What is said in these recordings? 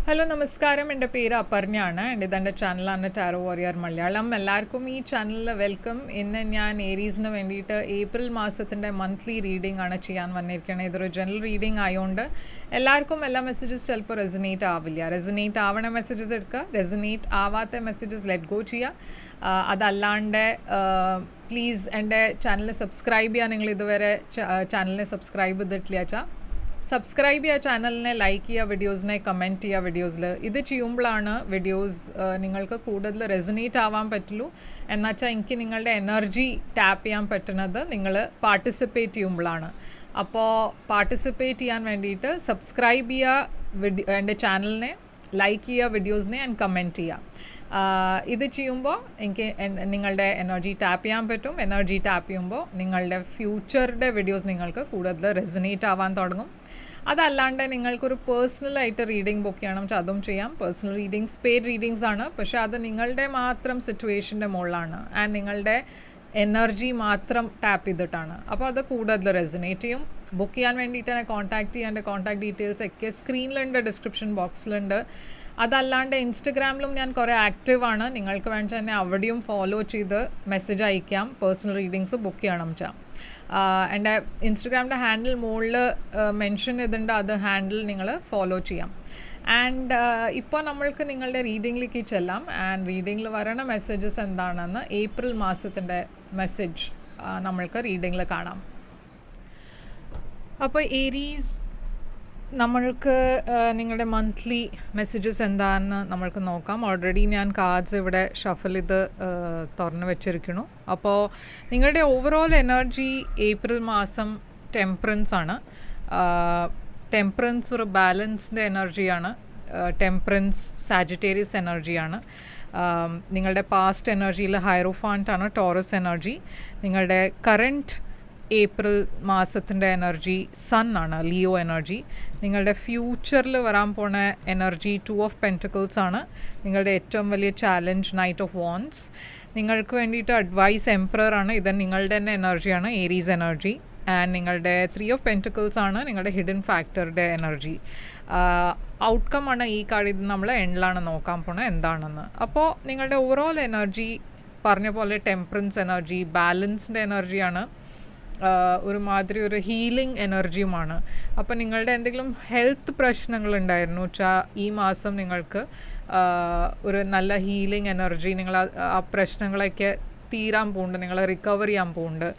Hello നമസ്കാരം, എൻ്റെ പേര് അപർണയാണ്. എൻ്റെ ചാനലാണ് ടാരോ വാരിയർ മലയാളം. എല്ലാവർക്കും ഈ ചാനലിൽ വെൽക്കം. ഇന്ന് ഞാൻ ഏരീസിന് വേണ്ടിയിട്ട് ഏപ്രിൽ മാസത്തിൻ്റെ മന്ത്ലി റീഡിംഗ് ആണ് ചെയ്യാൻ വന്നിരിക്കുന്നത്. ഇതൊരു ജനറൽ റീഡിംഗ് ആയതുകൊണ്ട് എല്ലാവർക്കും എല്ലാ മെസ്സേജസ് ചിലപ്പോൾ റെസനേറ്റ് ആവില്ല. റെസനേറ്റ് ആവണ മെസ്സേജസ് എടുക്കുക, റെസനേറ്റ് ആവാത്ത മെസ്സേജസ് ലെറ്റ് ഗോ ചെയ്യുക. അതല്ലാണ്ട് പ്ലീസ് എൻ്റെ ചാനൽ സബ്സ്ക്രൈബ് ചെയ്യുക. നിങ്ങൾ ഇതുവരെ ചാനലിനെ സബ്സ്ക്രൈബ് ചെയ്തിട്ടില്ല വെച്ചാൽ സബ്സ്ക്രൈബ് ചെയ്യുക, ചാനലിനെ ലൈക്ക് ചെയ്യുക, വീഡിയോസിനെ കമൻറ്റ് ചെയ്യുക. വീഡിയോസിൽ ഇത് ചെയ്യുമ്പോഴാണ് വീഡിയോസ് നിങ്ങൾക്ക് കൂടുതൽ റെസൊനേറ്റ് ആവാൻ പറ്റുള്ളൂ. എന്നുവെച്ചാൽ എനിക്ക് നിങ്ങളുടെ എനർജി ടാപ്പ് ചെയ്യാൻ പറ്റുന്നത് നിങ്ങൾ പാർട്ടിസിപ്പേറ്റ് ചെയ്യുമ്പോഴാണ്. അപ്പോൾ പാർട്ടിസിപ്പേറ്റ് ചെയ്യാൻ വേണ്ടിയിട്ട് സബ്സ്ക്രൈബ് ചെയ്യുക, എൻ്റെ ചാനലിനെ ലൈക്ക് ചെയ്യുക, വീഡിയോസിനെ ആൻഡ് കമൻറ്റ് ചെയ്യുക. ഇത് ചെയ്യുമ്പോൾ എനിക്ക് നിങ്ങളുടെ എനർജി ടാപ്പ് ചെയ്യാൻ പറ്റും. എനർജി ടാപ്പ് ചെയ്യുമ്പോൾ നിങ്ങളുടെ ഫ്യൂച്ചറുടെ വീഡിയോസ് നിങ്ങൾക്ക് കൂടുതൽ റെസൊനേറ്റ് ആവാൻ തുടങ്ങും. അതല്ലാണ്ട് നിങ്ങൾക്കൊരു പേഴ്സണലായിട്ട് റീഡിംഗ് ബുക്ക് ചെയ്യണം വെച്ചാൽ അതും ചെയ്യാം. പേഴ്സണൽ റീഡിങ്സ് പെയ്ഡ് റീഡിങ്സ് ആണ്, പക്ഷേ അത് നിങ്ങളുടെ മാത്രം സിറ്റുവേഷൻ്റെ മുകളിലാണ് ആൻഡ് നിങ്ങളുടെ എനർജി മാത്രം ടാപ്പ് ചെയ്തിട്ടാണ്. അപ്പോൾ അത് കൂടുതൽ റെസൊനേറ്റ് ചെയ്യും. ബുക്ക് ചെയ്യാൻ വേണ്ടിയിട്ട് തന്നെ കോൺടാക്റ്റ് ചെയ്യാൻ കോൺടാക്ട് ഡീറ്റെയിൽസ് ഒക്കെ സ്ക്രീനിലുണ്ട്, ഡിസ്ക്രിപ്ഷൻ ബോക്സിലുണ്ട്. അതല്ലാണ്ട് ഇൻസ്റ്റഗ്രാമിലും ഞാൻ കുറേ ആക്റ്റീവാണ്. നിങ്ങൾക്ക് വേണമെങ്കിൽ തന്നെ അവിടെയും ഫോളോ ചെയ്ത് മെസ്സേജ് അയക്കാം. പേഴ്സണൽ റീഡിങ്സ് ബുക്ക് ചെയ്യണം വെച്ചാൽ എൻ്റെ ഇൻസ്റ്റഗ്രാമിൻ്റെ ഹാൻഡിൽ മുകളിൽ മെൻഷൻ ചെയ്തിട്ടുണ്ട്. അത് ഹാൻഡിൽ നിങ്ങൾ ഫോളോ ചെയ്യാം. ആൻഡ് ഇപ്പോൾ നമ്മൾക്ക് നിങ്ങളുടെ റീഡിങ്ങിലേക്ക് ചെല്ലാം. ആൻഡ് റീഡിങ്ങിൽ വരണ മെസ്സേജസ് എന്താണെന്ന് ഏപ്രിൽ മാസത്തിൻ്റെ മെസ്സേജ് നമ്മൾക്ക് റീഡിങ്ങിൽ കാണാം. അപ്പോൾ ഏരീസ്, നമ്മൾക്ക് നിങ്ങളുടെ മന്ത്ലി മെസ്സേജസ് എന്താണെന്ന് നമ്മൾക്ക് നോക്കാം. ഓൾറെഡി ഞാൻ കാർഡ്സ് ഇവിടെ ഷഫൽ ചെയ്ത് തുറന്ന് വെച്ചിരിക്കുന്നു. അപ്പോൾ നിങ്ങളുടെ ഓവറോൾ എനർജി ഏപ്രിൽ മാസം ടെമ്പറൻസ് ആണ്. ടെമ്പറൻസ് ഒരു ബാലൻസ്ഡ് എനർജിയാണ്. ടെമ്പറൻസ് സാജിറ്റേറിയസ് എനർജിയാണ്. നിങ്ങളുടെ പാസ്റ്റ് എനർജിയിൽ ഹൈറോഫാൻറ്റാണ് ടോറസ് എനർജി. നിങ്ങളുടെ കറൻറ്റ് ഏപ്രിൽ മാസത്തിൻ്റെ എനർജി സൺ ആണ്, ലിയോ എനർജി. നിങ്ങളുടെ ഫ്യൂച്ചറിൽ വരാൻ പോണ എനർജി 2 ഓഫ് പെൻറ്റക്കിൾസ് ആണ്. നിങ്ങളുടെ ഏറ്റവും വലിയ ചാലഞ്ച് നൈറ്റ് ഓഫ് വാൻസ്. നിങ്ങൾക്ക് വേണ്ടിയിട്ട് അഡ്വൈസ് എംപറർ ആണ്. ഇത് നിങ്ങളുടെ തന്നെ എനർജിയാണ്, ഏരീസ് എനർജി. ആൻഡ് നിങ്ങളുടെ 3 ഓഫ് പെൻറ്റക്കിൾസ് ആണ് നിങ്ങളുടെ ഹിഡൻ ഫാക്ടറുടെ എനർജി. ഔട്ട്കം ആണ് ഈ കാര്യം നമ്മൾ എൻഡിലാണ് നോക്കാൻ പോണത് എന്താണെന്ന്. അപ്പോൾ നിങ്ങളുടെ ഓവറോൾ എനർജി പറഞ്ഞ പോലെ ടെമ്പറൻസ് എനർജി, ബാലൻസ്ഡ് എനർജിയാണ്. ഒരുമാതിരി ഒരു ഹീലിംഗ് എനർജിയുമാണ്. അപ്പോൾ നിങ്ങളുടെ എന്തെങ്കിലും ഹെൽത്ത് പ്രശ്നങ്ങളുണ്ടായിരുന്നു വെച്ചാൽ ഈ മാസം നിങ്ങൾക്ക് ഒരു നല്ല ഹീലിംഗ് എനർജി, നിങ്ങൾ ആ പ്രശ്നങ്ങളൊക്കെ തീരാൻ പോകുന്നുണ്ട്, നിങ്ങൾ റിക്കവർ ചെയ്യാൻ പോകുന്നുണ്ട്.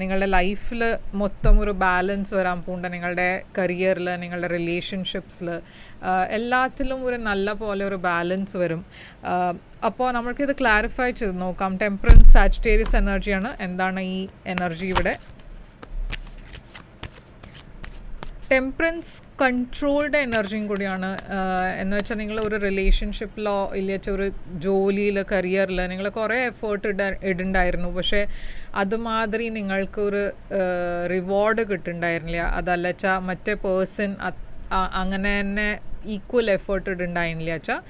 നിങ്ങളുടെ ലൈഫിൽ മൊത്തം ഒരു ബാലൻസ് വരാൻ പോകുന്നുണ്ട്. നിങ്ങളുടെ കരിയറിൽ, നിങ്ങളുടെ റിലേഷൻഷിപ്സിൽ, എല്ലാത്തിലും ഒരു നല്ല പോലെ ഒരു ബാലൻസ് വരും. അപ്പോൾ നമ്മൾക്കിത് ക്ലാരിഫൈ ചെയ്ത് നോക്കാം. ടെമ്പറൻസ് സാജിറ്റേറിയസ് എനർജിയാണ്. എന്താണ് ഈ എനർജി ഇവിടെ? ടെമ്പറൻസ് കൺട്രോൾഡ് എനർജിയും കൂടിയാണ്. എന്ന് വെച്ചാൽ നിങ്ങൾ ഒരു റിലേഷൻഷിപ്പിലോ ഇല്ല ഒരു ജോലിയിൽ, കരിയറിൽ നിങ്ങൾ കുറേ എഫേർട്ട് ഇടുണ്ടായിരുന്നു, പക്ഷേ അതുമാതിരി നിങ്ങൾക്കൊരു റിവാർഡ് കിട്ടുന്നുണ്ടായിരുന്നില്ല. അതല്ല വെച്ചാൽ മറ്റേ പേഴ്സൺ അങ്ങനെ തന്നെ ഈക്വൽ എഫേർട്ട് ഇടുണ്ടായിരുന്നില്ല വെച്ചാൽ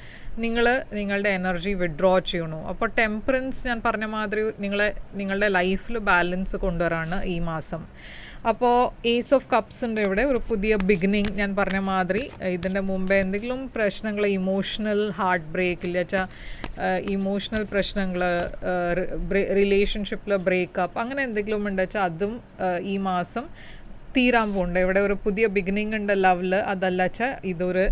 നിങ്ങളുടെ എനർജി വിഡ്രോ ചെയ്യണു. അപ്പോൾ ടെമ്പറൻസ് ഞാൻ പറഞ്ഞ മാതിരി നിങ്ങളുടെ ലൈഫിൽ ബാലൻസ് കൊണ്ടുവരാണ് ഈ മാസം. അപ്പോൾ ഏസ് ഓഫ് കപ്സ് ഉണ്ട് ഇവിടെ, ഒരു പുതിയ ബിഗിനിങ്. ഞാൻ പറഞ്ഞ മാതിരി ഇതിൻ്റെ മുമ്പേ എന്തെങ്കിലും പ്രശ്നങ്ങൾ, ഇമോഷണൽ ഹാർട്ട് ബ്രേക്ക് ഇല്ല വെച്ചാൽ ഇമോഷണൽ പ്രശ്നങ്ങൾ, റിലേഷൻഷിപ്പിൽ ബ്രേക്കപ്പ്, അങ്ങനെ എന്തെങ്കിലും ഉണ്ട് വെച്ചാൽ അതും ഈ മാസം തീരാൻ പോകുന്നുണ്ട്. ഇവിടെ ഒരു പുതിയ ബിഗിനിങ് ഉണ്ട് ലവിൽ. അതല്ല വെച്ചാൽ ഇതൊരു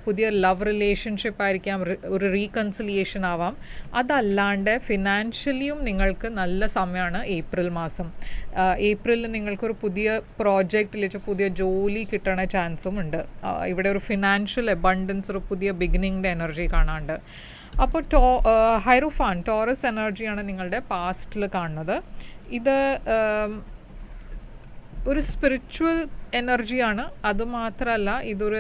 പുതിയ ലവ് റിലേഷൻഷിപ്പ് ആയിരിക്കാം, ഒരു റീകൺസിലിയേഷൻ ആവാം. അതല്ലാണ്ട് ഫിനാൻഷ്യലിയും നിങ്ങൾക്ക് നല്ല സമയമാണ് ഏപ്രിൽ മാസം. ഏപ്രിലിൽ നിങ്ങൾക്കൊരു പുതിയ പ്രോജക്റ്റിൽ വെച്ചാൽ പുതിയ ജോലി കിട്ടണ ചാൻസും ഉണ്ട്. ഇവിടെ ഒരു ഫിനാൻഷ്യൽ അബണ്ടൻസ്, ഒരു പുതിയ ബിഗിനിങ്ങിൻ്റെ എനർജി കാണാണ്ട്. അപ്പോൾ ഹൈറോഫാൻ ടോറസ് എനർജിയാണ് നിങ്ങളുടെ പാസ്റ്റിൽ കാണുന്നത്. ഇത് ഒരു സ്പിരിച്വൽ എനർജിയാണ്. അതുമാത്രമല്ല ഇതൊരു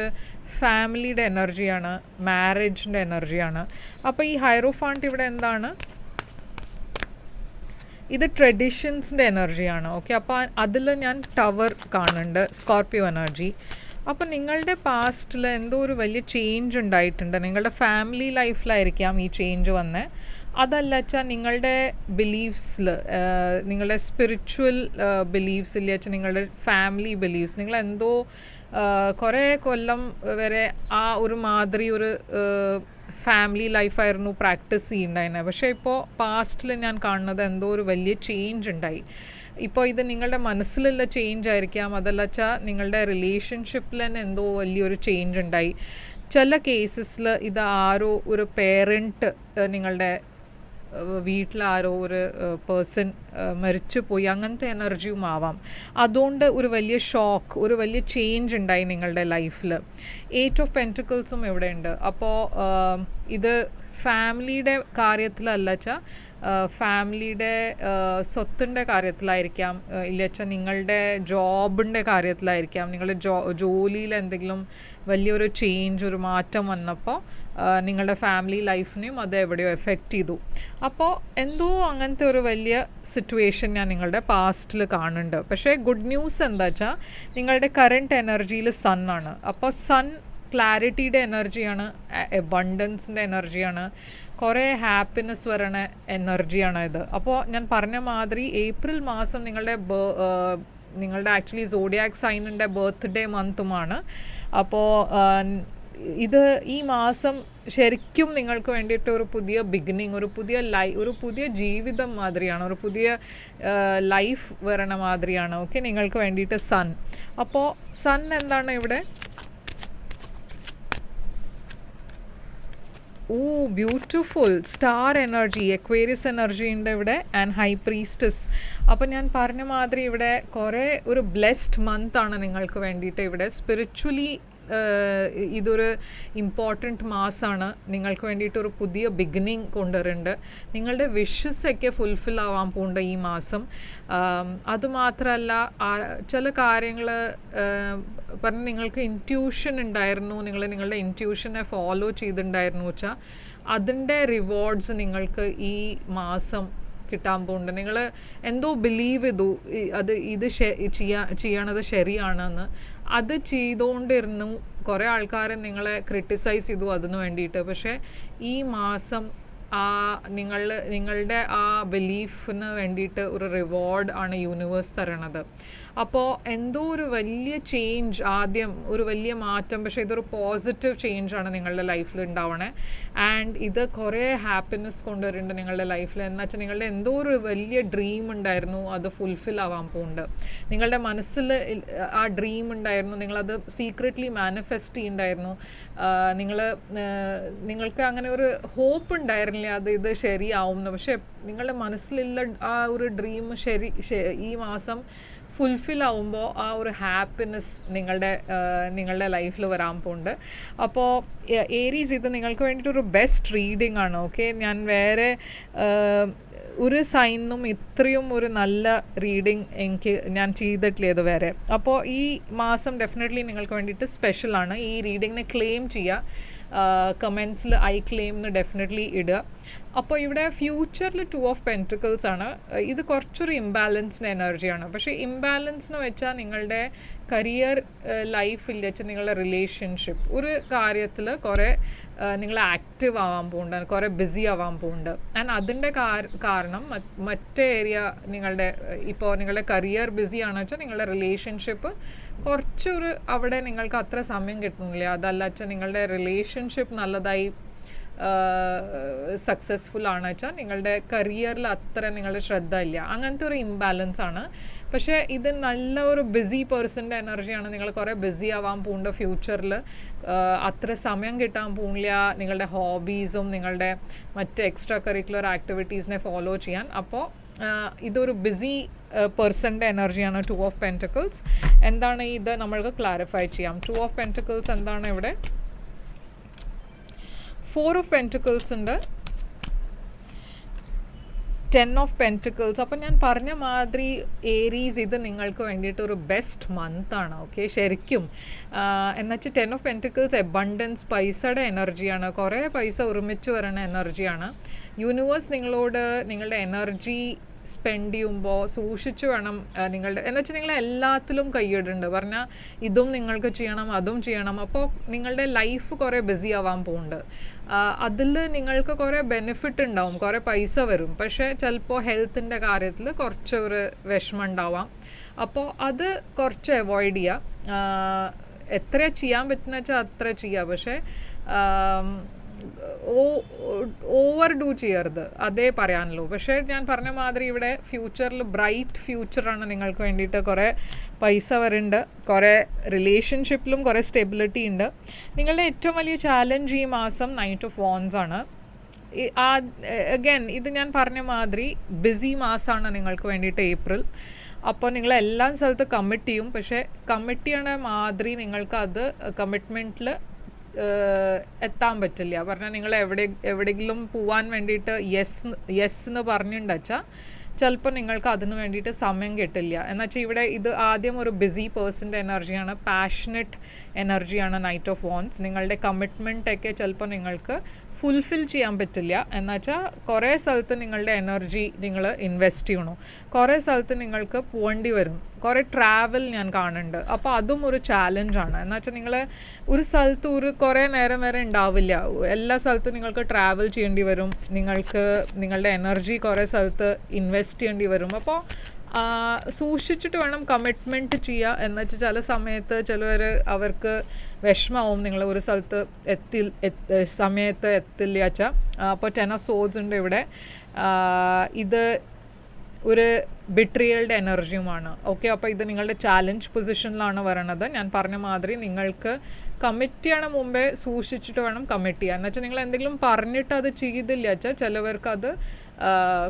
ഫാമിലിയുടെ എനർജിയാണ്, മാരേജിൻ്റെ എനർജിയാണ്. അപ്പോൾ ഈ ഹൈറോഫാൻറ്റ് ഇവിടെ എന്താണ്? ഇത് ട്രഡീഷൻസിൻ്റെ എനർജിയാണ്. ഓക്കെ, അപ്പോൾ അതിൽ ഞാൻ ടവർ കാണുന്നുണ്ട്, സ്കോർപ്പിയോ എനർജി. അപ്പോൾ നിങ്ങളുടെ പാസ്റ്റിൽ എന്തോ ഒരു വലിയ ചേഞ്ച് ഉണ്ടായിട്ടുണ്ട്. നിങ്ങളുടെ ഫാമിലി ലൈഫിലായിരിക്കാം ഈ ചേഞ്ച് വന്നത്. അതല്ല വെച്ചാൽ നിങ്ങളുടെ ബിലീഫ്സിൽ, നിങ്ങളുടെ സ്പിരിച്വൽ ബിലീഫ്സിൽ വെച്ചാൽ നിങ്ങളുടെ ഫാമിലി ബിലീഫ്സ്, നിങ്ങളെന്തോ കുറേ കൊല്ലം വരെ ആ ഒരു മാതിരി ഒരു ഫാമിലി ലൈഫായിരുന്നു പ്രാക്ടീസ് ചെയ്യുന്നുണ്ടായിരുന്നത്. പക്ഷേ ഇപ്പോൾ പാസ്റ്റിൽ ഞാൻ കാണുന്നത് എന്തോ ഒരു വലിയ ചേഞ്ച് ഉണ്ടായി. ഇപ്പോൾ ഇത് നിങ്ങളുടെ മനസ്സിലുള്ള ചേഞ്ച് ആയിരിക്കാം, അതല്ല വെച്ചാൽ നിങ്ങളുടെ റിലേഷൻഷിപ്പിൽ തന്നെ എന്തോ വലിയൊരു ചേഞ്ച് ഉണ്ടായി. ചില കേസസിൽ ഇത് ആരോ ഒരു പേരൻറ്റ് നിങ്ങളുടെ വീട്ടിലാരോ ഒരു പേഴ്സൺ മരിച്ചു പോയി, അങ്ങനത്തെ എനർജിയും ആവാം. അതുകൊണ്ട് ഒരു വലിയ ഷോക്ക്, ഒരു വലിയ ചേഞ്ച് ഉണ്ടായി നിങ്ങളുടെ ലൈഫിൽ. 8 ഓഫ് പെൻറ്റിക്കിൾസും ഇവിടെ ഉണ്ട്. അപ്പോൾ ഇത് ഫാമിലിയുടെ കാര്യത്തിലല്ല വെച്ചാൽ ഫാമിലിയുടെ സ്വത്തിൻ്റെ കാര്യത്തിലായിരിക്കാം, ഇല്ല വെച്ചാൽ നിങ്ങളുടെ ജോബിൻ്റെ കാര്യത്തിലായിരിക്കാം. നിങ്ങളുടെ ജോലിയിൽ എന്തെങ്കിലും വലിയൊരു ചേഞ്ച്, ഒരു മാറ്റം വന്നപ്പോൾ നിങ്ങളുടെ ഫാമിലി ലൈഫിനെയും അത് എവിടെയോ എഫക്റ്റ് ചെയ്തു. അപ്പോൾ എന്തോ അങ്ങനത്തെ ഒരു വലിയ സിറ്റുവേഷൻ ഞാൻ നിങ്ങളുടെ പാസ്റ്റിൽ കാണുന്നുണ്ട്. പക്ഷേ ഗുഡ് ന്യൂസ് എന്താ വെച്ചാൽ നിങ്ങളുടെ കറണ്ട് എനർജിയിൽ സൺ ആണ്. അപ്പോൾ സൺ ക്ലാരിറ്റിയുടെ എനർജിയാണ്, അബണ്ടൻസിൻ്റെ എനർജിയാണ്, കുറേ ഹാപ്പിനെസ് വരണ എനർജിയാണ് ഇത്. അപ്പോൾ ഞാൻ പറഞ്ഞ മാതിരി ഏപ്രിൽ മാസം നിങ്ങളുടെ ആക്ച്വലി സോഡിയാക് സൈനിൻ്റെ ബർത്ത്ഡേ മന്തുമാണ്. അപ്പോൾ ഇത് ഈ മാസം ശരിക്കും നിങ്ങൾക്ക് വേണ്ടിയിട്ട് ഒരു പുതിയ ബിഗിനിങ്, ഒരു പുതിയ ജീവിതം മാതിരിയാണ്, ഒരു പുതിയ ലൈഫ് വരണ മാതിരിയാണ്. ഓക്കെ, നിങ്ങൾക്ക് വേണ്ടിയിട്ട് സൺ. അപ്പോൾ സൺ എന്താണ് ഇവിടെ? ബ്യൂട്ടിഫുൾ സ്റ്റാർ എനർജി, എക്വേരിയസ് എനർജി ഉണ്ട് ഇവിടെ, ആൻഡ് ഹൈ പ്രീസ്റ്റസ്. അപ്പോൾ ഞാൻ പറഞ്ഞ മാതിരി ഇവിടെ കുറേ ഒരു ബ്ലെസ്ഡ് മന്താണ് നിങ്ങൾക്ക് വേണ്ടിയിട്ട് ഇവിടെ. സ്പിരിച്വലി ഇതൊരു ഇമ്പോർട്ടൻറ്റ് മാസമാണ്. നിങ്ങൾക്ക് വേണ്ടിയിട്ട് ഒരു പുതിയ ബിഗിനിങ് കൊണ്ടുവരുന്നുണ്ട്. നിങ്ങളുടെ വിഷസൊക്കെ ഫുൾഫിൽ ആവാൻ പോകുന്നുണ്ട് ഈ മാസം. അതുമാത്രമല്ല, ചില കാര്യങ്ങൾ പറഞ്ഞ് നിങ്ങൾക്ക് ഇൻറ്റ്യൂഷൻ ഉണ്ടായിരുന്നു, നിങ്ങളുടെ ഇൻറ്റ്യൂഷനെ ഫോളോ ചെയ്തിട്ടുണ്ടായിരുന്നു വെച്ചാൽ അതിൻ്റെ റിവാർഡ്സ് നിങ്ങൾക്ക് ഈ മാസം കിട്ടാൻ പോകുന്നുണ്ട്. നിങ്ങൾ എന്തോ ബിലീവ് ചെയ്തു ഇത് ചെയ്യണത് ശരിയാണെന്ന്, അത് ചെയ്തുകൊണ്ടിരുന്നു. കുറേ ആൾക്കാർ നിങ്ങളെ ക്രിട്ടിസൈസ് ചെയ്തു അതിനു വേണ്ടിയിട്ട്. പക്ഷേ ഈ മാസം നിങ്ങളുടെ ആ ബിലീഫിന് വേണ്ടിയിട്ട് ഒരു റിവാർഡ് ആണ് യൂണിവേഴ്സ് തരണത്. അപ്പോൾ എന്തോ ഒരു വലിയ ചേഞ്ച്, ആദ്യം ഒരു വലിയ മാറ്റം, പക്ഷേ ഇതൊരു പോസിറ്റീവ് ചേഞ്ചാണ് നിങ്ങളുടെ ലൈഫിൽ ഉണ്ടാവണേ. ആൻഡ് ഇത് കുറേ ഹാപ്പിനെസ് കൊണ്ടുവരുന്നുണ്ട് നിങ്ങളുടെ ലൈഫിൽ. എന്ന് വെച്ചാൽ നിങ്ങളുടെ എന്തോ ഒരു വലിയ ഡ്രീം ഉണ്ടായിരുന്നു, അത് ഫുൾഫിൽ ആവാൻ പോകുന്നുണ്ട്. നിങ്ങളുടെ മനസ്സിൽ ആ ഡ്രീം ഉണ്ടായിരുന്നു, നിങ്ങളത് സീക്രറ്റ്ലി മാനിഫെസ്റ്റ് ചെയ്യുന്നുണ്ടായിരുന്നു. നിങ്ങൾക്ക് അങ്ങനെ ഒരു ഹോപ്പ് ഉണ്ടായിരുന്നില്ല ഇത് ശരിയാവും എന്ന്. പക്ഷേ നിങ്ങളുടെ മനസ്സിലുള്ള ആ ഒരു ഡ്രീം ഈ മാസം ഫുൾഫിൽ ആവുമ്പോൾ ആ ഒരു ഹാപ്പിനെസ് നിങ്ങളുടെ ലൈഫിൽ വരാൻ പോകുന്നുണ്ട്. അപ്പോൾ ഏരീസ്, ഇത് നിങ്ങൾക്ക് വേണ്ടിയിട്ടൊരു ബെസ്റ്റ് റീഡിംഗ് ആണ്. ഓക്കെ, ഞാൻ വേറെ ഒരു സൈനിനും ഇത്രയും ഒരു നല്ല റീഡിങ് ഞാൻ ചെയ്തിട്ടില്ല ഇത് വേറെ. അപ്പോൾ ഈ മാസം ഡെഫിനറ്റ്ലി നിങ്ങൾക്ക് വേണ്ടിയിട്ട് സ്പെഷ്യലാണ്. ഈ റീഡിങ്ങിനെ ക്ലെയിം ചെയ്യുക, കമൻസിൽ ഐ ക്ലെയിം എന്ന് ഡെഫിനറ്റ്ലി ഇടുക. അപ്പോൾ ഇവിടെ ഫ്യൂച്ചറിൽ 2 ഓഫ് പെൻറ്റിക്കിൾസ് ആണ്. ഇത് കുറച്ചൊരു ഇംബാലൻസ്ഡ് എനർജിയാണ്. പക്ഷേ ഇംബാലൻസ് എന്ന് വെച്ചാൽ നിങ്ങളുടെ കരിയർ ലൈഫിൽ വെച്ച് നിങ്ങളുടെ റിലേഷൻഷിപ്പ് ഒരു കാര്യത്തിൽ കുറേ നിങ്ങൾ ആക്റ്റീവ് ആവാൻ പോകുന്നുണ്ട്, കുറേ ബിസി ആവാൻ പോകുന്നുണ്ട്. ആൻഡ് അതിൻ്റെ കാരണം മറ്റേ ഏരിയ നിങ്ങളുടെ കരിയർ ബിസി ആണെന്ന് വെച്ചാൽ നിങ്ങളുടെ റിലേഷൻഷിപ്പ് കുറച്ചൊരു അവിടെ നിങ്ങൾക്ക് അത്ര സമയം കിട്ടുന്നില്ല. അതല്ല വെച്ചാൽ നിങ്ങളുടെ റിലേഷൻഷിപ്പ് നല്ലതായി സക്സസ്ഫുൾ ആണ് വെച്ചാൽ നിങ്ങളുടെ കരിയറിൽ അത്ര നിങ്ങളുടെ ശ്രദ്ധ ഇല്ല. അങ്ങനത്തെ ഒരു ഇംബാലൻസ് ആണ്. പക്ഷേ ഇത് നല്ല ഒരു ബിസി പേഴ്സൻ്റെ എനർജിയാണ്. നിങ്ങൾ കുറേ ബിസി ആവാൻ പോകുന്നുണ്ട് ഫ്യൂച്ചറിൽ. അത്ര സമയം കിട്ടാൻ പോകുന്നില്ല നിങ്ങളുടെ ഹോബീസും നിങ്ങളുടെ മറ്റ് എക്സ്ട്രാ കരിക്കുലർ ആക്ടിവിറ്റീസിനെ ഫോളോ ചെയ്യാൻ. അപ്പോൾ ഇതൊരു ബിസി പേഴ്സൻ്റെ എനർജിയാണ് 2 ഓഫ് പെൻറ്റിക്കിൾസ്. എന്താണ് ഇത് നമ്മൾക്ക് ക്ലാരിഫൈ ചെയ്യാം. 2 ഓഫ് പെൻറ്റിക്കിൾസ് എന്താണ് ഇവിടെ? 4 ഓഫ് പെൻറ്റിക്കിൾസ് ഉണ്ട്, 10 ഓഫ് പെൻറ്റിക്കിൾസ്. അപ്പം ഞാൻ പറഞ്ഞ മാതിരി ഏരീസ്, ഇത് നിങ്ങൾക്ക് വേണ്ടിയിട്ട് ഒരു ബെസ്റ്റ് മന്താണ്. ഓക്കെ, ശരിക്കും എന്നുവെച്ചാൽ 10 ഓഫ് പെൻറ്റിക്കിൾസ് അബണ്ടൻസ്, പൈസയുടെ എനർജിയാണ്. കുറേ പൈസ ഒരുമിച്ച് വരുന്ന എനർജിയാണ്. യൂണിവേഴ്സ് നിങ്ങളുടെ എനർജി സ്പെൻഡ് ചെയ്യുമ്പോൾ സൂക്ഷിച്ച് വേണം എന്നുവെച്ചാൽ നിങ്ങൾ എല്ലാത്തിലും കൈയിടുന്നുണ്ട് പറഞ്ഞാൽ ഇതും നിങ്ങൾക്ക് ചെയ്യണം, അതും ചെയ്യണം. അപ്പോൾ നിങ്ങളുടെ ലൈഫ് കുറേ ബിസി ആവാൻ പോകുന്നുണ്ട്. അതിൽ നിങ്ങൾക്ക് കുറേ ബെനിഫിറ്റ് ഉണ്ടാവും, കുറേ പൈസ വരും. പക്ഷേ ചിലപ്പോൾ ഹെൽത്തിൻ്റെ കാര്യത്തിൽ കുറച്ചൊരു വിഷമം ഉണ്ടാവാം. അപ്പോൾ അത് കുറച്ച് അവോയ്ഡ് ചെയ്യുക. എത്ര ചെയ്യാൻ പറ്റുന്ന വെച്ചാൽ അത്ര ചെയ്യുക. പക്ഷേ ഓവർ ഡൂ ചെയ്യരുത്, അതേ പറയാനുള്ളൂ. പക്ഷേ ഞാൻ പറഞ്ഞ മാതിരി ഇവിടെ ഫ്യൂച്ചറിൽ ബ്രൈറ്റ് ഫ്യൂച്ചറാണ് നിങ്ങൾക്ക് വേണ്ടിയിട്ട്. കുറേ പൈസ വരുന്നുണ്ട്, കുറേ റിലേഷൻഷിപ്പിലും കുറേ സ്റ്റെബിലിറ്റി ഉണ്ട്. നിങ്ങളുടെ ഏറ്റവും വലിയ ചാലഞ്ച് ഈ മാസം നൈറ്റ് ഓഫ് വോൺസ് ആണ്. അഗൈൻ ഇത് ഞാൻ പറഞ്ഞ മാതിരി ബിസി മാസമാണ് നിങ്ങൾക്ക് വേണ്ടിയിട്ട് ഏപ്രിൽ. അപ്പോൾ നിങ്ങൾ എല്ലാ സ്ഥലത്ത് കമ്മിറ്റ് ചെയ്യും. പക്ഷേ കമ്മിറ്റ് ചെയ്യണ മാതിരി നിങ്ങൾക്ക് അത് കമ്മിറ്റ്മെൻറ്റിൽ എത്താൻ പറ്റില്ല. പറഞ്ഞാൽ നിങ്ങൾ എവിടെയെങ്കിലും പോവാൻ വേണ്ടിയിട്ട് യെസ് എന്ന് പറഞ്ഞിട്ടുണ്ടെച്ചാൽ ചിലപ്പോൾ നിങ്ങൾക്ക് അതിന് വേണ്ടിയിട്ട് സമയം കിട്ടില്ല. എന്നുവെച്ചാൽ ഇവിടെ ഇത് ആദ്യം ഒരു ബിസി പേഴ്സൻ്റെ എനർജിയാണ്, പാഷനറ്റ് എനർജിയാണ് നൈറ്റ് ഓഫ് വോൺസ്. നിങ്ങളുടെ കമ്മിറ്റ്മെൻറ്റൊക്കെ ചിലപ്പോൾ നിങ്ങൾക്ക് ഫുൾഫിൽ ചെയ്യാൻ പറ്റില്ല. എന്നുവെച്ചാൽ കുറേ സ്ഥലത്ത് നിങ്ങളുടെ എനർജി നിങ്ങൾ ഇൻവെസ്റ്റ് ചെയ്യണം, കുറേ സ്ഥലത്ത് നിങ്ങൾക്ക് പോകേണ്ടി വരും, കുറേ ട്രാവൽ ഞാൻ കാണുന്നുണ്ട്. അപ്പോൾ അതും ഒരു ചാലഞ്ചാണ്. എന്നുവെച്ചാൽ നിങ്ങൾ ഒരു സ്ഥലത്ത് കുറേ നേരം വരെ ഉണ്ടാവില്ല, എല്ലാ സ്ഥലത്തും നിങ്ങൾക്ക് ട്രാവൽ ചെയ്യേണ്ടി വരും, നിങ്ങൾക്ക് നിങ്ങളുടെ എനർജി കുറേ സ്ഥലത്ത് ഇൻവെസ്റ്റ് ചെയ്യേണ്ടി വരും. അപ്പോൾ സൂക്ഷിച്ചിട്ട് വേണം കമ്മിറ്റ്മെൻറ്റ് ചെയ്യുക. എന്നുവെച്ചാൽ ചില സമയത്ത് ചിലവർ അവർക്ക് വിഷമാവും നിങ്ങൾ ഒരു സ്ഥലത്ത് സമയത്ത് എത്തില്ല വെച്ചാൽ. അപ്പോൾ 10 of Swords ഉണ്ട് ഇവിടെ. ഇത് ഒരു ബിട്രിയൽഡ് എനർജിയുമാണ്. ഓക്കെ, അപ്പോൾ ഇത് നിങ്ങളുടെ ചാലഞ്ച് പൊസിഷനിലാണ് വരണത്. ഞാൻ പറഞ്ഞ മാതിരി നിങ്ങൾക്ക് കമ്മിറ്റ് ചെയ്യണ മുമ്പേ സൂക്ഷിച്ചിട്ട് വേണം കമ്മിറ്റ് ചെയ്യാൻ. എന്നുവെച്ചാൽ നിങ്ങൾ എന്തെങ്കിലും പറഞ്ഞിട്ട് അത് ചെയ്തില്ല വെച്ചാൽ ചിലവർക്ക് അത്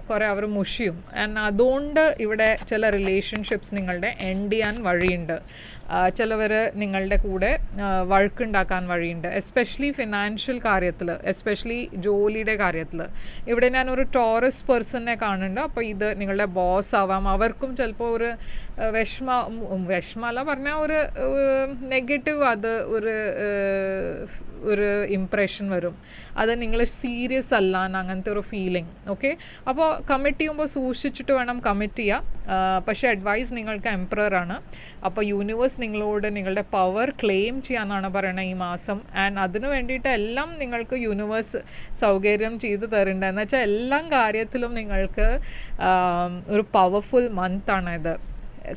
കുറേ അവർ മുഷിയും. ആൻഡ് അതുകൊണ്ട് ഇവിടെ ചില റിലേഷൻഷിപ്സ് നിങ്ങളുടെ എൻഡ് ചെയ്യാൻ വഴിയുണ്ട്. ചിലവർ നിങ്ങളുടെ കൂടെ വഴക്കുണ്ടാക്കാൻ വഴിയുണ്ട്, എസ്പെഷ്യലി ഫിനാൻഷ്യൽ കാര്യത്തിൽ, എസ്പെഷ്യലി ജോലിയുടെ കാര്യത്തിൽ. ഇവിടെ ഞാനൊരു ടോറസ് പേഴ്സണിനെ കാണുന്നുണ്ട്. അപ്പോൾ ഇത് നിങ്ങളുടെ ബോസ് ആവാം. അവർക്കും ചിലപ്പോൾ ഒരു വിഷമല്ല പറഞ്ഞാൽ ഒരു നെഗറ്റീവ്, അത് ഒരു ഇംപ്രഷൻ വരും, അത് നിങ്ങൾ സീരിയസ് അല്ല അങ്ങനത്തെ ഒരു ഫീലിംഗ്. ഓക്കെ, അപ്പോൾ കമ്മിറ്റ് ചെയ്യുമ്പോൾ സൂക്ഷിച്ചിട്ട് വേണം കമ്മിറ്റ് ചെയ്യുക. പക്ഷേ അഡ്വൈസ് നിങ്ങൾക്ക് എംപററാണ്. അപ്പോൾ യൂണിവേഴ്സ് നിങ്ങളോട് നിങ്ങളുടെ പവർ ക്ലെയിം ചെയ്യാനാണ് പറയണത് ഈ മാസം. ആൻഡ് അതിന് വേണ്ടിയിട്ട് എല്ലാം നിങ്ങൾക്ക് യൂണിവേഴ്സ് സൗകര്യം ചെയ്ത് തരുന്നുണ്ട്. എന്ന് വെച്ചാൽ എല്ലാ കാര്യത്തിലും നിങ്ങൾക്ക് ഒരു പവർഫുൾ മന്താണ് ഇത്.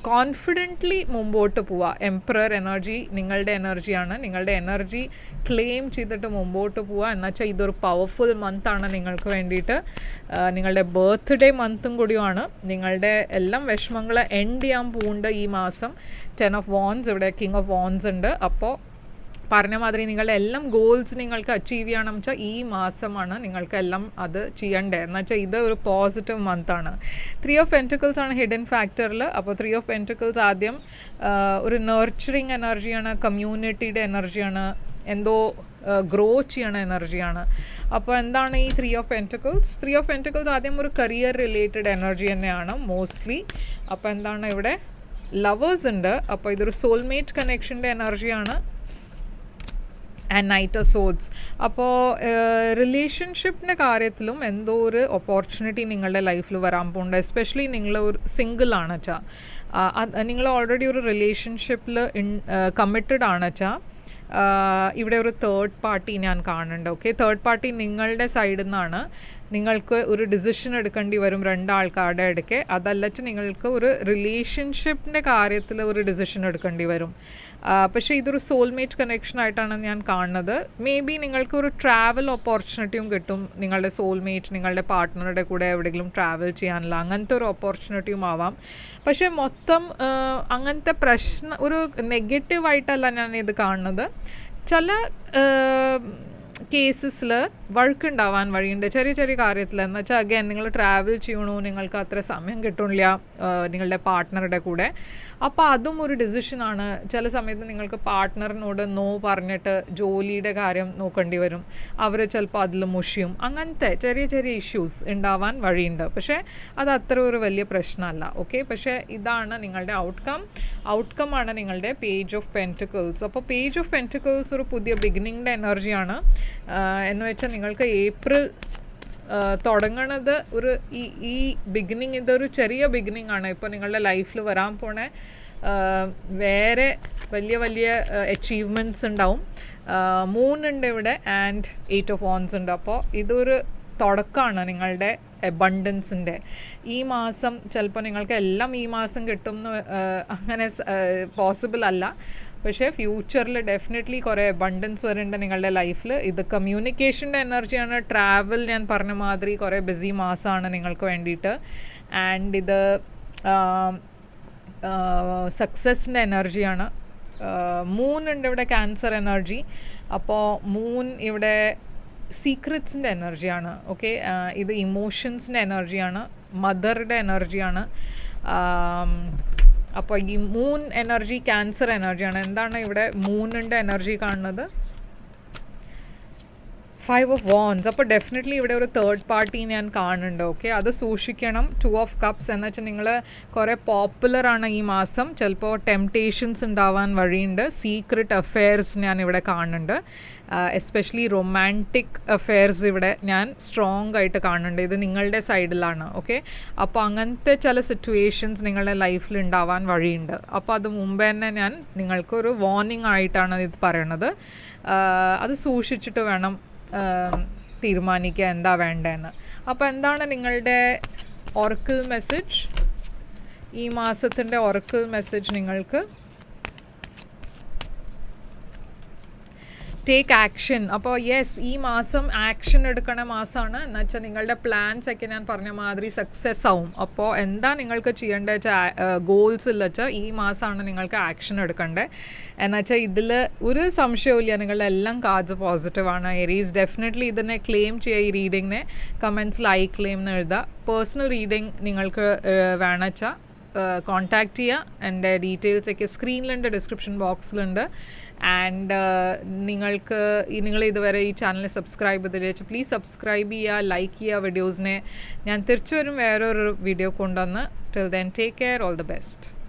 കോൺഫിഡൻ്റ്ലി മുമ്പോട്ട് പോവുക. എംപറർ എനർജി നിങ്ങളുടെ എനർജിയാണ്. നിങ്ങളുടെ എനർജി ക്ലെയിം ചെയ്തിട്ട് മുമ്പോട്ട് പോവുക. എന്നുവെച്ചാൽ ഇതൊരു പവർഫുൾ മന്താണ് നിങ്ങൾക്ക് വേണ്ടിയിട്ട്. നിങ്ങളുടെ ബർത്ത്ഡേ മന്തും കൂടിയാണ്. നിങ്ങളുടെ എല്ലാം വിഷമങ്ങൾ എൻഡ് ചെയ്യാൻ പോകുന്നുണ്ട് ഈ മാസം. 10 of Wands, ഇവിടെ King of Wands ഉണ്ട്. അപ്പോൾ പറഞ്ഞ മാതിരി നിങ്ങളുടെ എല്ലാം ഗോൾസ് നിങ്ങൾക്ക് അച്ചീവ് ചെയ്യണം വെച്ചാൽ ഈ മാസമാണ് നിങ്ങൾക്ക് എല്ലാം അത് ചെയ്യണ്ടേ. എന്ന് വെച്ചാൽ ഇത് ഒരു പോസിറ്റീവ് മന്താണ്. 3 of Pentacles ആണ് ഹിഡൻ ഫാക്ടറിൽ. അപ്പോൾ 3 of Pentacles ആദ്യം ഒരു നർച്ചറിങ് എനർജിയാണ്, കമ്മ്യൂണിറ്റിയുടെ എനർജിയാണ്, എന്തോ ഗ്രോ ചെയ്യണ എനർജിയാണ്. അപ്പോൾ എന്താണ് ഈ 3 of Pentacles? 3 of Pentacles ആദ്യം ഒരു കരിയർ റിലേറ്റഡ് എനർജി തന്നെയാണ് മോസ്റ്റ്ലി. അപ്പോൾ എന്താണ് ഇവിടെ ലവേഴ്സ് ഉണ്ട്. അപ്പോൾ ഇതൊരു സോൾമേറ്റ് കണക്ഷൻ്റെ എനർജിയാണ്. And knight of swords. അപ്പോൾ റിലേഷൻഷിപ്പിൻ്റെ കാര്യത്തിലും എന്തോ ഒരു ഓപ്പർച്യൂണിറ്റി നിങ്ങളുടെ ലൈഫിൽ വരാൻ പോകുന്നുണ്ട്. എസ്പെഷ്യലി നിങ്ങൾ ഒരു സിംഗിളാണ് വെച്ചാൽ, നിങ്ങൾ ഓൾറെഡി ഒരു റിലേഷൻഷിപ്പിൽ കമ്മിറ്റഡ് ആണ് വെച്ചാൽ ഇവിടെ ഒരു തേർഡ് പാർട്ടി ഞാൻ കാണുന്നുണ്ട്. ഓക്കെ, തേർഡ് പാർട്ടി നിങ്ങളുടെ സൈഡിൽ നിന്നാണ്. നിങ്ങൾക്ക് ഒരു ഡിസിഷൻ എടുക്കേണ്ടി വരും രണ്ടാൾക്കാരുടെ ഇടയ്ക്ക്. അതല്ലച്ച് നിങ്ങൾക്ക് ഒരു റിലേഷൻഷിപ്പിൻ്റെ കാര്യത്തിൽ ഒരു ഡിസിഷൻ എടുക്കേണ്ടി വരും. പക്ഷേ ഇതൊരു സോൾമേറ്റ് കണക്ഷൻ ആയിട്ടാണ് ഞാൻ കാണുന്നത്. മേ ബി നിങ്ങൾക്ക് ഒരു ട്രാവൽ ഓപ്പർച്യൂണിറ്റിയും കിട്ടും. നിങ്ങളുടെ സോൾമേറ്റ് നിങ്ങളുടെ പാർട്ട്ണറുടെ കൂടെ എവിടെയെങ്കിലും ട്രാവൽ ചെയ്യാനുള്ള അങ്ങനത്തെ ഒരു ഓപ്പർച്യൂണിറ്റിയും ആവാം. പക്ഷേ മൊത്തം അങ്ങനത്തെ ഒരു നെഗറ്റീവായിട്ടല്ല ഞാൻ ഇത് കാണുന്നത്. ചില കേസസിൽ വഴക്കുണ്ടാവാൻ വഴിയുണ്ട് ചെറിയ ചെറിയ കാര്യത്തിൽ. എന്ന് വെച്ചാൽ അഗൈൻ നിങ്ങൾ ട്രാവൽ ചെയ്യണോ, നിങ്ങൾക്ക് അത്ര സമയം കിട്ടില്ല നിങ്ങളുടെ പാർട്ട്ണറുടെ കൂടെ. അപ്പോൾ അതും ഒരു ഡിസിഷനാണ്. ചില സമയത്ത് നിങ്ങൾക്ക് പാർട്ട്ണറിനോട് നോ പറഞ്ഞിട്ട് ജോലിയുടെ കാര്യം നോക്കേണ്ടി വരും. അവർ ചിലപ്പോൾ അതിൽ മുഷിയും. അങ്ങനത്തെ ചെറിയ ചെറിയ ഇഷ്യൂസ് ഉണ്ടാവാൻ വഴിയുണ്ട്. പക്ഷേ അത് അത്ര ഒരു വലിയ പ്രശ്നമല്ല. ഓക്കെ, പക്ഷേ ഇതാണ് നിങ്ങളുടെ ഔട്ട്കമാണ് നിങ്ങളുടെ പേജ് ഓഫ് പെൻറ്റിക്കിൾസ്. അപ്പോൾ പേജ് ഓഫ് പെൻറ്റിക്കിൾസ് ഒരു പുതിയ ബിഗിനിങ്ങിൻ്റെ എനർജിയാണ്. എന്ന് വെച്ചാൽ നിങ്ങൾക്ക് ഏപ്രിൽ തുടങ്ങണത് ഒരു ഈ ബിഗിനിങ്, ഇതൊരു ചെറിയ ബിഗിനിങ് ആണ്. ഇപ്പോൾ നിങ്ങളുടെ ലൈഫിൽ വരാൻ പോണേ വേറെ വലിയ വലിയ അച്ചീവ്മെൻറ്റ്സ് ഉണ്ടാവും. മൂന്നുണ്ട് ഇവിടെ ആൻഡ് 8 of Wands ഉണ്ട്. അപ്പോൾ ഇതൊരു തുടക്കമാണ് നിങ്ങളുടെ എബണ്ടൻസിൻ്റെ. ഈ മാസം ചിലപ്പോൾ നിങ്ങൾക്ക് എല്ലാം ഈ മാസം കിട്ടും എന്ന് അങ്ങനെ പോസിബിൾ അല്ല. പക്ഷേ ഫ്യൂച്ചറിൽ ഡെഫിനറ്റ്ലി കുറേ അബണ്ടൻസ് വരുന്നുണ്ട് നിങ്ങളുടെ ലൈഫിൽ. ഇത് കമ്മ്യൂണിക്കേഷൻ്റെ എനർജിയാണ്. ട്രാവൽ ഞാൻ പറഞ്ഞ മാതിരി കുറേ ബിസി മാസമാണ് നിങ്ങൾക്ക് വേണ്ടിയിട്ട്. ആൻഡ് ഇത് സക്സസിൻ്റെ എനർജിയാണ്. മൂൺ ഉണ്ട് ഇവിടെ, ക്യാൻസർ എനർജി. അപ്പോൾ മൂൺ ഇവിടെ സീക്രറ്റ്സിൻ്റെ എനർജിയാണ്. ഓക്കെ, ഇത് ഇമോഷൻസിൻ്റെ എനർജിയാണ്, മദറുടെ എനർജിയാണ്. അപ്പോൾ ഈ മൂൺ എനർജി ക്യാൻസർ എനർജിയാണ്. എന്താണ് ഇവിടെ മൂണിൻ്റെ എനർജി കാണുന്നത്? 5 of Wands. അപ്പോൾ ഡെഫിനറ്റ്ലി ഇവിടെ ഒരു തേർഡ് പാർട്ടി ഞാൻ കാണുന്നുണ്ട്. ഓക്കെ, അത് സൂക്ഷിക്കണം. 2 of Cups എന്ന് വെച്ചാൽ നിങ്ങൾ കുറേ പോപ്പുലറാണ് ഈ മാസം. ചിലപ്പോൾ ടെംപ്റ്റേഷൻസ് ഉണ്ടാവാൻ വഴിയുണ്ട്. സീക്രട്ട് അഫെയർസ് ഞാൻ ഇവിടെ കാണുന്നുണ്ട്. എസ്പെഷ്യലി റൊമാൻറ്റിക് അഫെയർസ് ഇവിടെ ഞാൻ സ്ട്രോങ് ആയിട്ട് കാണുന്നുണ്ട്. ഇത് നിങ്ങളുടെ സൈഡിലാണ്. ഓക്കെ, അപ്പോൾ അങ്ങനത്തെ ചില സിറ്റുവേഷൻസ് നിങ്ങളുടെ ലൈഫിൽ ഉണ്ടാവാൻ വഴിയുണ്ട്. അപ്പോൾ അത് മുമ്പേ തന്നെ ഞാൻ നിങ്ങൾക്കൊരു വാർണിംഗ് ആയിട്ടാണ് ഇത് പറയണത്. അത് സൂക്ഷിച്ചിട്ട് വേണം തീരുമാനിക്കുക എന്താ വേണ്ടതെന്ന്. അപ്പോൾ എന്താണ് നിങ്ങളുടെ ഒറക്കിൾ മെസ്സേജ്? ഈ മാസത്തിൻ്റെ ഒറക്കിൾ മെസ്സേജ് നിങ്ങൾക്ക് ടേക്ക് ആക്ഷൻ. അപ്പോൾ യെസ്, ഈ മാസം ആക്ഷൻ എടുക്കണ മാസമാണ്. എന്ന് വെച്ചാൽ നിങ്ങളുടെ പ്ലാൻസ് ഒക്കെ ഞാൻ പറഞ്ഞ മാതിരി സക്സസ് ആവും. അപ്പോൾ എന്താ നിങ്ങൾക്ക് ചെയ്യേണ്ടത് വെച്ചാൽ ഗോൾസിൽ വെച്ചാൽ ഈ മാസമാണ് നിങ്ങൾക്ക് ആക്ഷൻ എടുക്കേണ്ടത്. എന്ന് വെച്ചാൽ ഇതിൽ ഒരു സംശയവും നിങ്ങളുടെ എല്ലാം കാർഡ്സ് പോസിറ്റീവാണ്. ഏരീസ് ഡെഫിനറ്റ്ലി ഇതിനെ ക്ലെയിം ചെയ്യുക. ഈ റീഡിങ്ങിനെ കമൻസിൽ ഐ ക്ലെയിം എന്ന് എഴുതുക. പേഴ്സണൽ റീഡിങ് നിങ്ങൾക്ക് വേണമെച്ചാൽ കോൺടാക്റ്റ് ചെയ്യുക. എൻ്റെ ഡീറ്റെയിൽസൊക്കെ സ്ക്രീനിലുണ്ട്, ഡിസ്ക്രിപ്ഷൻ ബോക്സിലുണ്ട്. ആൻഡ് നിങ്ങൾ ഇതുവരെ ഈ ചാനൽ സബ്സ്ക്രൈബ് ചെയ്തിട്ട് പ്ലീസ് സബ്സ്ക്രൈബ് ചെയ്യുക, ലൈക്ക് ചെയ്യുക വീഡിയോസിനെ. ഞാൻ തിരിച്ചു വരും വേറൊരു വീഡിയോ കൊണ്ടുവന്ന്. Till then take care, all the best.